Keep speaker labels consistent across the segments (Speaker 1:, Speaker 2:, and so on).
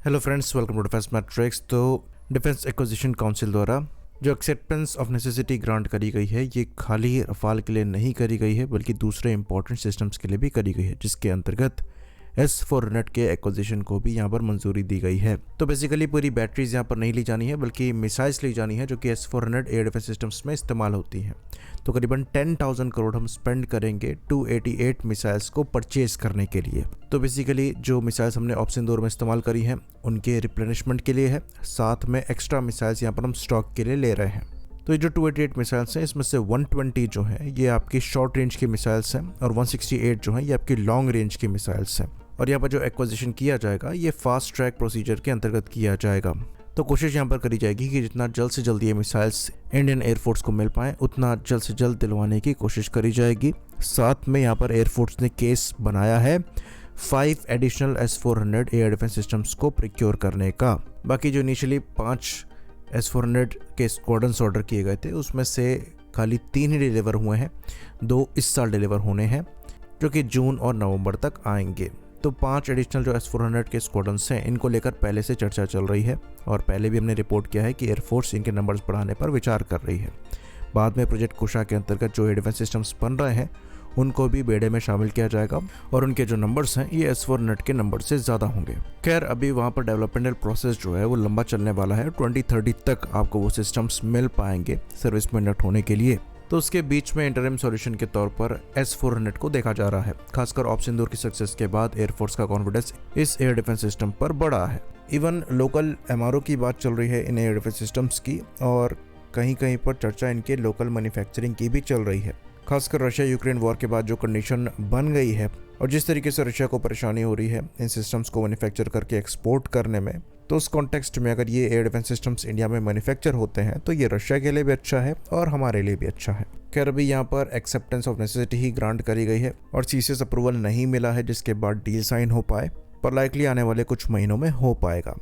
Speaker 1: Hello friends, welcome to defence matrix. तो defence acquisition council द्वारा जो एक्सेप्टेंस ऑफ नेसेसिटी ग्रांट करी गई है, ये खाली रफाल के लिए नहीं करी गई है बल्कि दूसरे इंपॉर्टेंट सिस्टम्स के लिए भी करी गई है, जिसके अंतर्गत S-400 के एक्विजिशन को भी यहाँ पर मंजूरी दी गई है। तो बेसिकली पूरी बैटरीज यहाँ पर नहीं ली जानी है बल्कि मिसाइल्स ली जानी है जो कि S-400 एयर डिफेंस सिस्टम्स में इस्तेमाल होती हैं। तो करीबन 10,000 करोड़ हम स्पेंड करेंगे 288 मिसाइल्स को परचेज करने के लिए। तो बेसिकली जो मिसाइल्स हमने ऑप्शन 2 में इस्तेमाल करी हैं उनके रिप्लेनिशमेंट के लिए है, साथ में एक्स्ट्रा मिसाइल्स यहाँ पर हम स्टॉक के लिए ले रहे हैं। तो ये जो 288 मिसाइल्स हैं इसमें से 120 जो है ये आपकी शॉर्ट रेंज की मिसाइल्स हैं और 168 जो है ये आपकी लॉन्ग रेंज की मिसाइल्स हैं। और यहाँ पर जो एक्विजिशन किया जाएगा ये फास्ट ट्रैक प्रोसीजर के अंतर्गत किया जाएगा। तो कोशिश यहाँ पर करी जाएगी कि जितना जल्द से जल्द ये मिसाइल्स इंडियन एयरफोर्स को मिल पाएँ उतना जल्द से जल्द दिलवाने की कोशिश करी जाएगी। साथ में यहाँ पर एयरफोर्स ने केस बनाया है 5 additional S-400 air defence systems को प्रिक्योर करने का। बाकी जो इनिशियली 5 S-400 के स्क्वाड्रन्स ऑर्डर किए गए थे उसमें से खाली 3 ही डिलीवर हुए हैं, 2 इस साल डिलीवर होने हैं जो कि जून और नवंबर तक आएंगे। तो 5 एडिशनल जो S-400 के स्क्वाड्रन्स हैं इनको लेकर पहले से चर्चा चल रही है और पहले भी हमने रिपोर्ट किया है कि एयरफोर्स इनके नंबर्स बढ़ाने पर विचार कर रही है। बाद में प्रोजेक्ट कुशा के अंतर्गत जो एयर डिफेंस सिस्टम्स बन रहे हैं उनको भी बेड़े में शामिल किया जाएगा और उनके जो नंबर्स हैं ये S-400 के नंबर से ज़्यादा होंगे। खैर अभी वहाँ पर डेवलपमेंटल प्रोसेस जो है वो लंबा चलने वाला है। 2030 तक आपको वो सिस्टम्स मिल पाएंगे सर्विस में इंडक्ट होने के लिए। तो उसके बीच में इंटरिम सॉल्यूशन के तौर पर S-400 को देखा जा रहा है। खासकर ऑप्शन 2 की सक्सेस के बाद एयरफोर्स का कॉन्फिडेंस इस एयर डिफेंस सिस्टम पर बढ़ा है। इवन लोकल MRO की बात चल रही है इन एयर डिफेंस सिस्टम्स की और कहीं कहीं पर चर्चा इनके लोकल मैन्युफैक्चरिंग की भी चल रही है। खासकर रशिया यूक्रेन वॉर के बाद जो कंडीशन बन गई है और जिस तरीके से रशिया को परेशानी हो रही है इन सिस्टम्स को मैन्युफैक्चर करके एक्सपोर्ट करने में, तो उस कॉन्टेक्स्ट में अगर ये एयर डिफेंस सिस्टम्स इंडिया में मैन्युफैक्चर होते हैं तो ये रशिया के लिए भी अच्छा है और हमारे लिए भी अच्छा है। खैर अभी यहाँ पर acceptance of necessity he grant करी गई है और CCS अप्रूवल नहीं मिला है जिसके बाद डील साइन हो पाए, पर लाइकली आने वाले कुछ महीनों में हो पाएगा।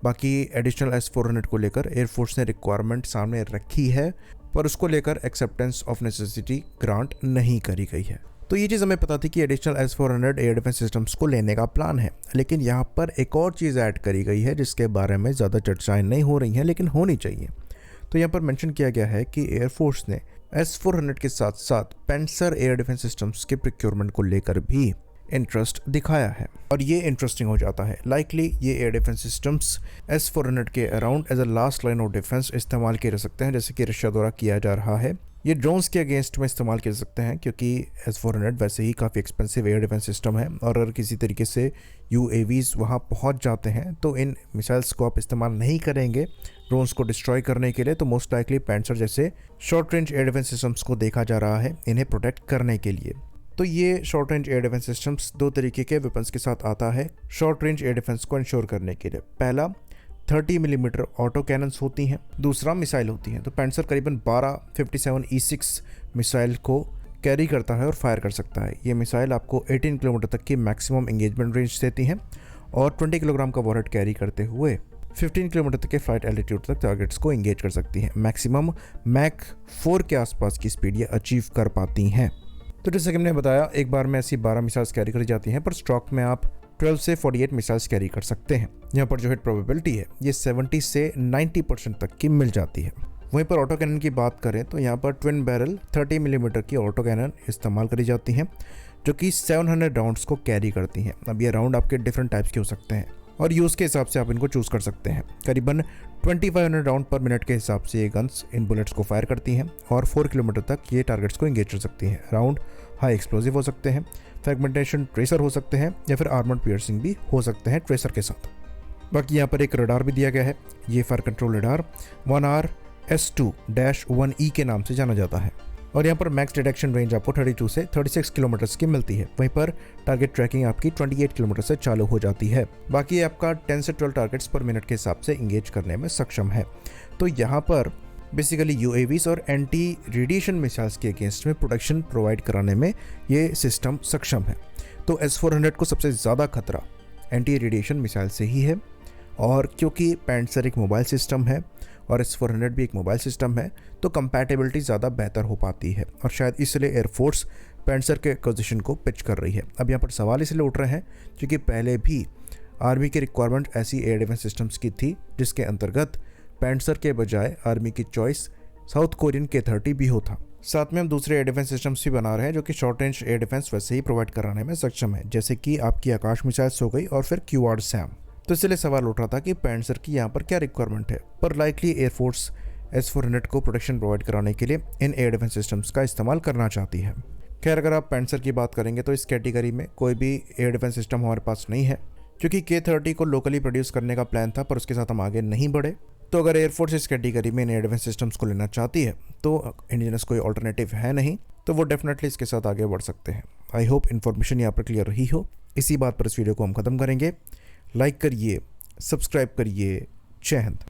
Speaker 1: बाकी एडिशनल S-400 को लेकर एयरफोर्स ने रिक्वायरमेंट सामने रखी है पर उसको लेकर एक्सेप्टेंस ऑफ नेसेसिटी ग्रांट नहीं करी गई है। तो ये चीज़ हमें पता थी कि additional S-400 air defence systems को लेने का प्लान है, लेकिन यहाँ पर एक और चीज़ ऐड करी गई है जिसके बारे में ज़्यादा चर्चाएं नहीं हो रही हैं लेकिन होनी चाहिए। तो यहाँ पर मेंशन किया गया है कि एयरफोर्स ने S-400 के साथ साथ पेंसर एयर डिफेंस सिस्टम्स के प्रोक्योरमेंट को लेकर भी इंटरेस्ट दिखाया है और ये इंटरेस्टिंग हो जाता है। लाइकली ये एयर डिफेंस सिस्टम्स S-400 के around as a last line of defence इस्तेमाल किए जा सकते हैं, जैसे कि रशिया द्वारा किया जा रहा है। ये ड्रोन्स के अगेंस्ट में इस्तेमाल किए जा सकते हैं क्योंकि S-400 वैसे ही काफ़ी एक्सपेंसिव एयर डिफेंस सिस्टम है और अगर किसी तरीके से UAVs वहाँ पहुँच जाते हैं तो इन मिसाइल्स को आप इस्तेमाल नहीं करेंगे ड्रोन्स को डिस्ट्रॉय करने के लिए, तो मोस्ट लाइकली पेंसर जैसे short range air defence systems को देखा जा रहा है इन्हें प्रोटेक्ट करने के लिए। तो ये short range air defence systems 2 तरीके के वेपन्स के साथ आता है शॉर्ट रेंज एयर डिफेंस को इंश्योर करने के लिए। पहला 30 मिलीमीटर ऑटो कैनन्स होती हैं, दूसरा मिसाइल होती हैं। तो पेंसर करीबन 12 57E6 मिसाइल को कैरी करता है और फायर कर सकता है। ये मिसाइल आपको 18 किलोमीटर तक की मैक्सिमम एंगेजमेंट रेंज देती हैं और 20 किलोग्राम का वॉरहेड कैरी करते हुए 15 किलोमीटर तक के फ्लाइट एल्टीट्यूड तक टारगेट्स को एंगेज कर सकती हैं। मैक्सिमम मैक 4 के आसपास की स्पीड ये अचीव कर पाती हैं। तो जैसे कि हमने बताया एक बार में ऐसी 12 मिसाइल्स कैरी करी जाती हैं, पर स्टॉक में आप 12 से 48 मिसाइल्स कैरी कर सकते हैं। यहाँ पर जो हिट प्रोबेबिलिटी है ये 70 से 90% तक की मिल जाती है। वहीं पर ऑटो कैनन की बात करें तो यहाँ पर ट्विन बैरल 30 मिलीमीटर की ऑटो कैनन इस्तेमाल करी जाती हैं जो कि 700 राउंड्स को कैरी करती हैं। अब ये राउंड आपके डिफरेंट टाइप्स के हो सकते हैं और यूज़ के हिसाब से आप इनको चूज़ कर सकते हैं। करीबन 2500 राउंड पर मिनट के हिसाब से ये गन्स इन बुलेट्स को फायर करती हैं और 4 किलोमीटर तक ये टारगेट्स को एंगेज कर सकती हैं। राउंड हाई एक्सप्लोजिव हो सकते हैं, फ्रैगमेंटेशन ट्रेसर हो सकते हैं या फिर आर्मर्ड पियर्सिंग भी हो सकते हैं ट्रेसर के साथ। बाकी यहाँ पर एक रडार भी दिया गया है। ये फायर कंट्रोल रडार 1R-S2-1E के नाम से जाना जाता है और यहाँ पर मैक्स डिटेक्शन रेंज आपको 32 से 36 किलोमीटर की मिलती है। वहीं पर टारगेट ट्रैकिंग आपकी 28 किलोमीटर से चालू हो जाती है। बाकी आपका 10 से 12 टारगेट्स पर मिनट के हिसाब से इंगेज करने में सक्षम है। तो यहाँ पर बेसिकली UAVs और एंटी रेडिएशन मिसाइल्स के अगेंस्ट में प्रोटेक्शन प्रोवाइड कराने में ये सिस्टम सक्षम है। तो S-400 को सबसे ज़्यादा खतरा एंटी रेडिएशन मिसाइल से ही है और क्योंकि पेंसर एक मोबाइल सिस्टम है और S-400 भी एक मोबाइल सिस्टम है तो कंपैटिबिलिटी ज़्यादा बेहतर हो पाती है और शायद इसलिए एयरफोर्स पेंसर के एक्विजिशन को पिच कर रही है। अब यहाँ पर सवाल इसलिए उठ रहे हैं क्योंकि पहले भी आर्मी की रिक्वायरमेंट ऐसी एयर डिफेंस सिस्टम्स की थी जिसके अंतर्गत पैंसर के बजाय आर्मी की चॉइस साउथ कोरियन K-30 भी होता। साथ में हम दूसरे एयर डिफेंस सिस्टम्स भी बना रहे हैं जो कि शॉर्ट रेंज एयर डिफेंस वैसे ही प्रोवाइड कराने में सक्षम है, जैसे कि आपकी आकाश मिसाइल्स हो गई और फिर QRSAM। तो इसलिए सवाल उठ रहा था कि पैंसर की यहाँ पर क्या रिक्वायरमेंट है, पर लाइकली एयरफोर्स S-400 को प्रोटेक्शन प्रोवाइड कराने के लिए इन एयर डिफेंस सिस्टम्स का इस्तेमाल करना चाहती है। खैर, अगर आप पैंसर की बात करेंगे तो इस कैटेगरी में कोई भी एयर डिफेंस सिस्टम हमारे पास नहीं है, क्योंकि K-30 को लोकली प्रोड्यूस करने का प्लान था पर उसके साथ हम आगे नहीं बढ़े। तो अगर एयरफोर्स इस कैटेगरी में इन एयर डिफेंस सिस्टम्स को लेना चाहती है तो इंडिजिनस कोई ऑल्टरनेटिव है नहीं, तो वो डेफिनेटली इसके साथ आगे बढ़ सकते हैं। आई होप इन्फॉर्मेशन यहाँ पर क्लियर रही हो। इसी बात पर इस वीडियो को हम खत्म करेंगे। लाइक करिए, सब्सक्राइब करिए। जय हिंद।